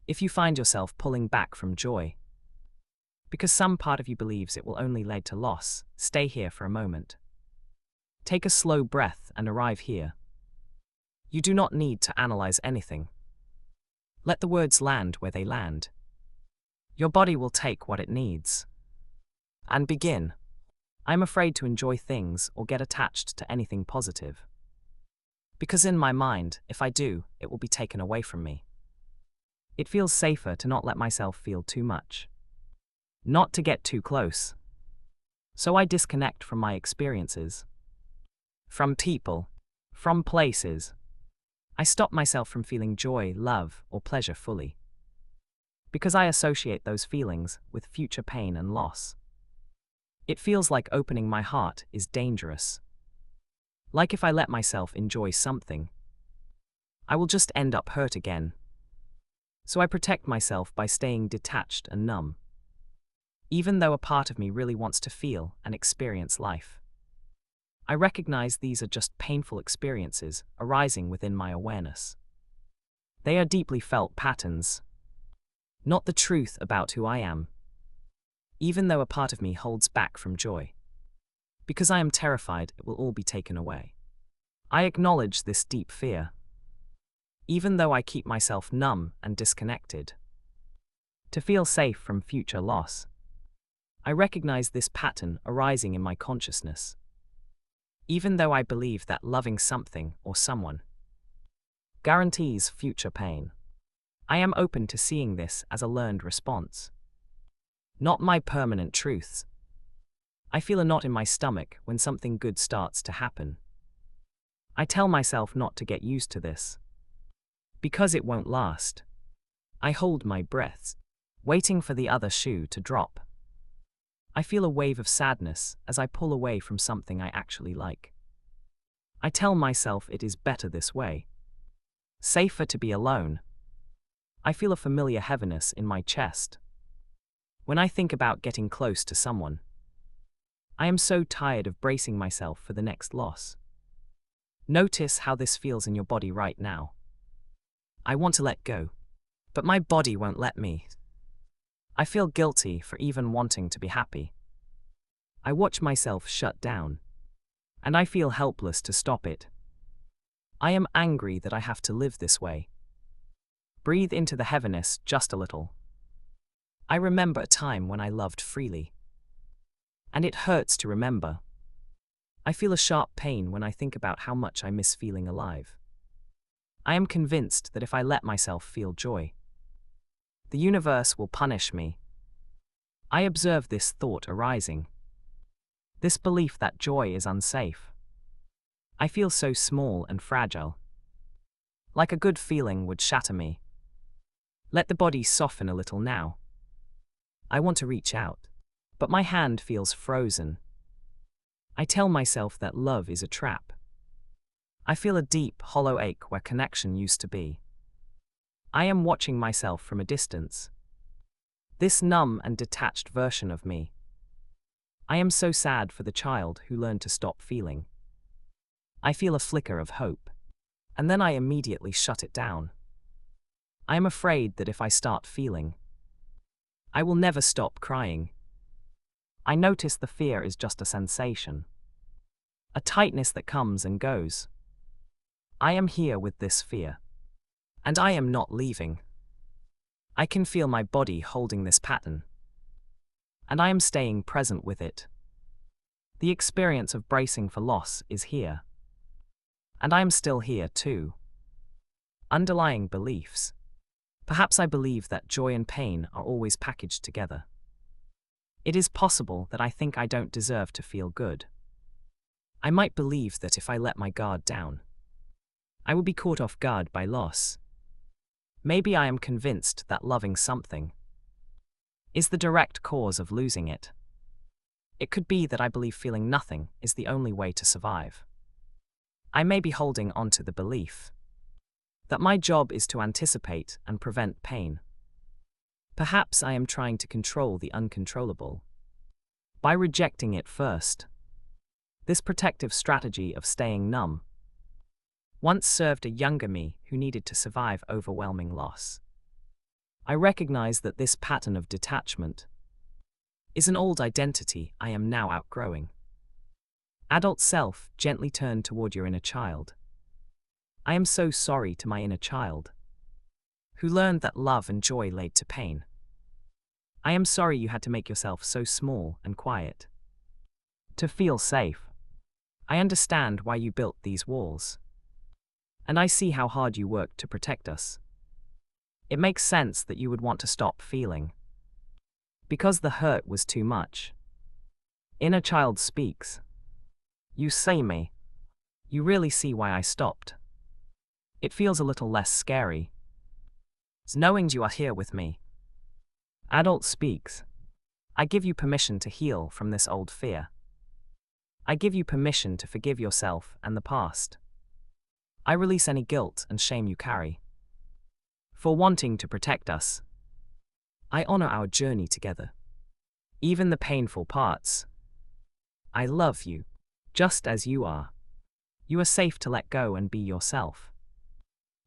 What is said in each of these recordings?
If you find yourself pulling back from joy, because some part of you believes it will only lead to loss, stay here for a moment. Take a slow breath and arrive here. You do not need to analyze anything. Let the words land where they land. Your body will take what it needs. And begin. I'm afraid to enjoy things or get attached to anything positive. Because in my mind, if I do, it will be taken away from me. It feels safer to not let myself feel too much. Not to get too close. So I disconnect from my experiences. From people. From places. I stop myself from feeling joy, love, or pleasure fully. Because I associate those feelings with future pain and loss. It feels like opening my heart is dangerous. Like if I let myself enjoy something, I will just end up hurt again. So I protect myself by staying detached and numb. Even though a part of me really wants to feel and experience life. I recognize these are just painful experiences arising within my awareness. They are deeply felt patterns, not the truth about who I am. Even though a part of me holds back from joy. Because I am terrified it will all be taken away. I acknowledge this deep fear. Even though I keep myself numb and disconnected. To feel safe from future loss. I recognize this pattern arising in my consciousness. Even though I believe that loving something or someone guarantees future pain, I am open to seeing this as a learned response. Not my permanent truths. I feel a knot in my stomach when something good starts to happen. I tell myself not to get used to this. Because it won't last. I hold my breath, waiting for the other shoe to drop. I feel a wave of sadness as I pull away from something I actually like. I tell myself it is better this way. Safer to be alone. I feel a familiar heaviness in my chest. When I think about getting close to someone, I am so tired of bracing myself for the next loss. Notice how this feels in your body right now. I want to let go, but my body won't let me. I feel guilty for even wanting to be happy. I watch myself shut down, and I feel helpless to stop it. I am angry that I have to live this way. Breathe into the heaviness just a little. I remember a time when I loved freely. And it hurts to remember. I feel a sharp pain when I think about how much I miss feeling alive. I am convinced that if I let myself feel joy, the universe will punish me. I observe this thought arising. This belief that joy is unsafe. I feel so small and fragile. Like a good feeling would shatter me. Let the body soften a little now. I want to reach out, but my hand feels frozen. I tell myself that love is a trap. I feel a deep, hollow ache where connection used to be. I am watching myself from a distance. This numb and detached version of me. I am so sad for the child who learned to stop feeling. I feel a flicker of hope, and then I immediately shut it down. I am afraid that if I start feeling, I will never stop crying. I notice the fear is just a sensation. A tightness that comes and goes. I am here with this fear. And I am not leaving. I can feel my body holding this pattern. And I am staying present with it. The experience of bracing for loss is here. And I am still here too. Underlying beliefs. Perhaps I believe that joy and pain are always packaged together. It is possible that I think I don't deserve to feel good. I might believe that if I let my guard down, I will be caught off guard by loss. Maybe I am convinced that loving something is the direct cause of losing it. It could be that I believe feeling nothing is the only way to survive. I may be holding on to the belief that my job is to anticipate and prevent pain. Perhaps I am trying to control the uncontrollable by rejecting it first. This protective strategy of staying numb once served a younger me who needed to survive overwhelming loss. I recognize that this pattern of detachment is an old identity I am now outgrowing. Adult self, gently turn toward your inner child. I am so sorry to my inner child, who learned that love and joy lead to pain. I am sorry you had to make yourself so small and quiet to feel safe. I understand why you built these walls, and I see how hard you worked to protect us. It makes sense that you would want to stop feeling, because the hurt was too much. Inner child speaks. You see me. You really see why I stopped. It feels a little less scary, knowing you are here with me. Adult speaks. I give you permission to heal from this old fear. I give you permission to forgive yourself and the past. I release any guilt and shame you carry for wanting to protect us. I honor our journey together, even the painful parts. I love you, just as you are. You are safe to let go and be yourself.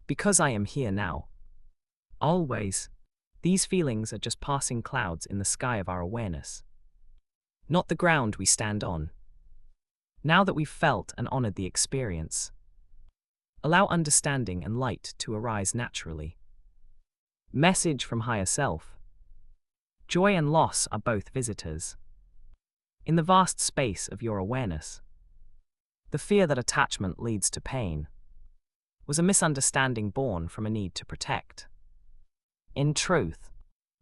Because I am here now. Always. These feelings are just passing clouds in the sky of our awareness, not the ground we stand on. Now that we've felt and honored the experience, allow understanding and light to arise naturally. Message from higher self. Joy and loss are both visitors in the vast space of your awareness. The fear that attachment leads to pain was a misunderstanding born from a need to protect. In truth,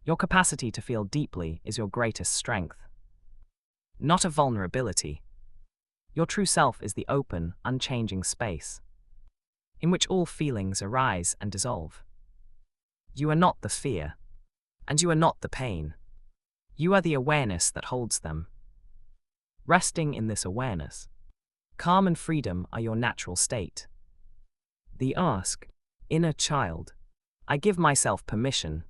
your capacity to feel deeply is your greatest strength, not a vulnerability. Your true self is the open, unchanging space in which all feelings arise and dissolve. You are not the fear, and you are not the pain. You are the awareness that holds them. Resting in this awareness, calm and freedom are your natural state. The ask, inner child, I give myself permission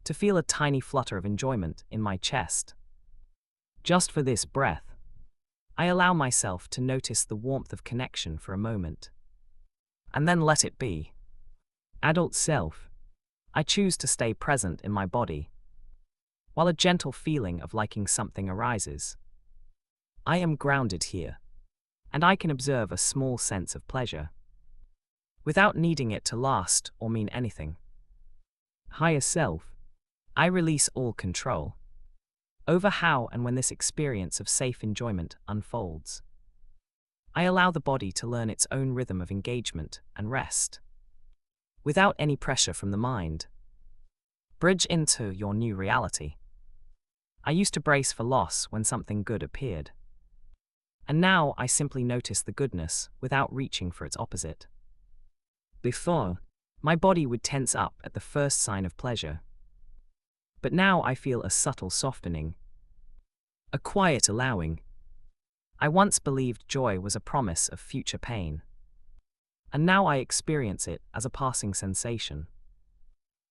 to feel a tiny flutter of enjoyment in my chest. Just for this breath, I allow myself to notice the warmth of connection for a moment, and then let it be. Adult self, I choose to stay present in my body, while a gentle feeling of liking something arises. I am grounded here, and I can observe a small sense of pleasure, without needing it to last or mean anything. Higher self, I release all control over how and when this experience of safe enjoyment unfolds. I allow the body to learn its own rhythm of engagement and rest, without any pressure from the mind. Bridge into your new reality. I used to brace for loss when something good appeared, and now I simply notice the goodness without reaching for its opposite. Before, my body would tense up at the first sign of pleasure, but now I feel a subtle softening, a quiet allowing. I once believed joy was a promise of future pain, and now I experience it as a passing sensation.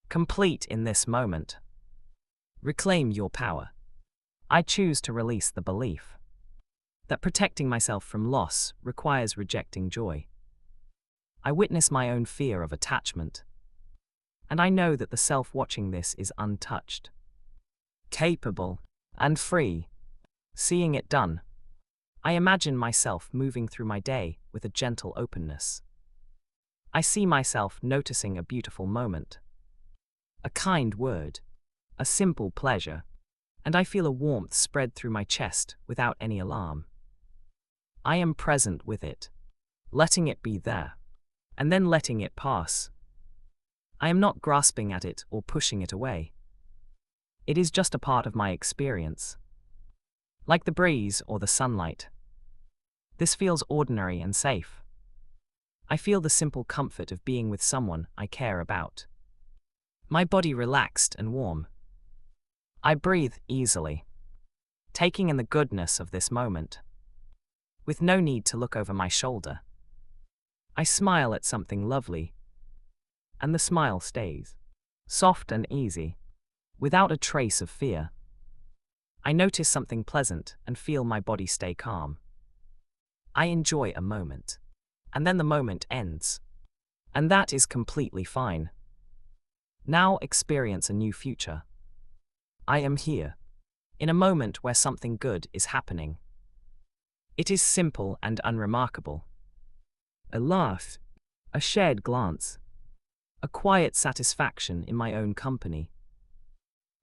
Complete in this moment. Reclaim your power. I choose to release the belief that protecting myself from loss requires rejecting joy. I witness my own fear of attachment, and I know that the self watching this is untouched, capable, and free. Seeing it done, I imagine myself moving through my day with a gentle openness. I see myself noticing a beautiful moment, a kind word, a simple pleasure, and I feel a warmth spread through my chest without any alarm. I am present with it, letting it be there, and then letting it pass. I am not grasping at it or pushing it away. It is just a part of my experience, like the breeze or the sunlight. This feels ordinary and safe. I feel the simple comfort of being with someone I care about. My body relaxed and warm. I breathe easily, taking in the goodness of this moment, with no need to look over my shoulder. I smile at something lovely, and the smile stays soft and easy, without a trace of fear. I notice something pleasant and feel my body stay calm. I enjoy a moment, and then the moment ends, and that is completely fine. Now experience a new future. I am here, in a moment where something good is happening. It is simple and unremarkable. A laugh, a shared glance, a quiet satisfaction in my own company.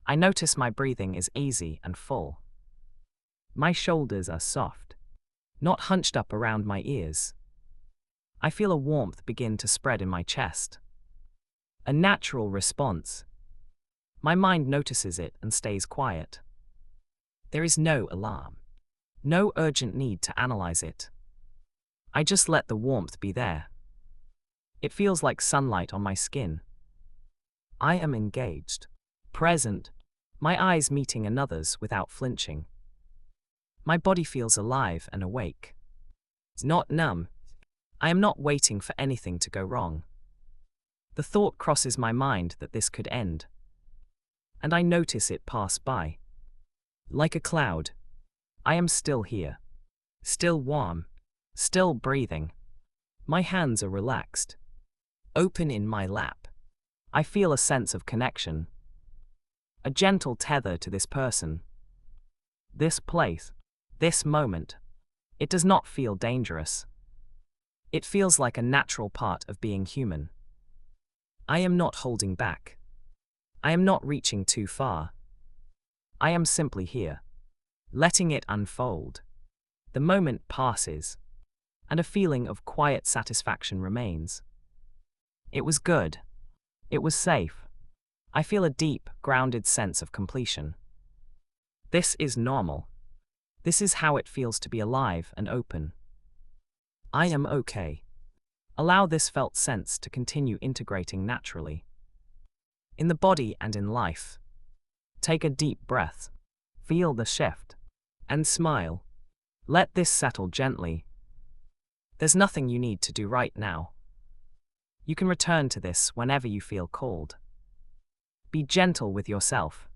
I notice my breathing is easy and full. My shoulders are soft, not hunched up around my ears. I feel a warmth begin to spread in my chest. A natural response. My mind notices it and stays quiet. There is no alarm, no urgent need to analyze it. I just let the warmth be there. It feels like sunlight on my skin. I am engaged, present, my eyes meeting another's without flinching. My body feels alive and awake. It's not numb. I am not waiting for anything to go wrong. The thought crosses my mind that this could end. And I notice it pass by. Like a cloud, I am still here. Still warm. Still breathing. My hands are relaxed. Open in my lap. I feel a sense of connection. A gentle tether to this person. This place. This moment. It does not feel dangerous. It feels like a natural part of being human. I am not holding back. I am not reaching too far. I am simply here, letting it unfold. The moment passes, and a feeling of quiet satisfaction remains. It was good. It was safe. I feel a deep, grounded sense of completion. This is normal. This is how it feels to be alive and open. I am okay. Allow this felt sense to continue integrating naturally. In the body and in life. Take a deep breath. Feel the shift. And smile. Let this settle gently. There's nothing you need to do right now. You can return to this whenever you feel called. Be gentle with yourself.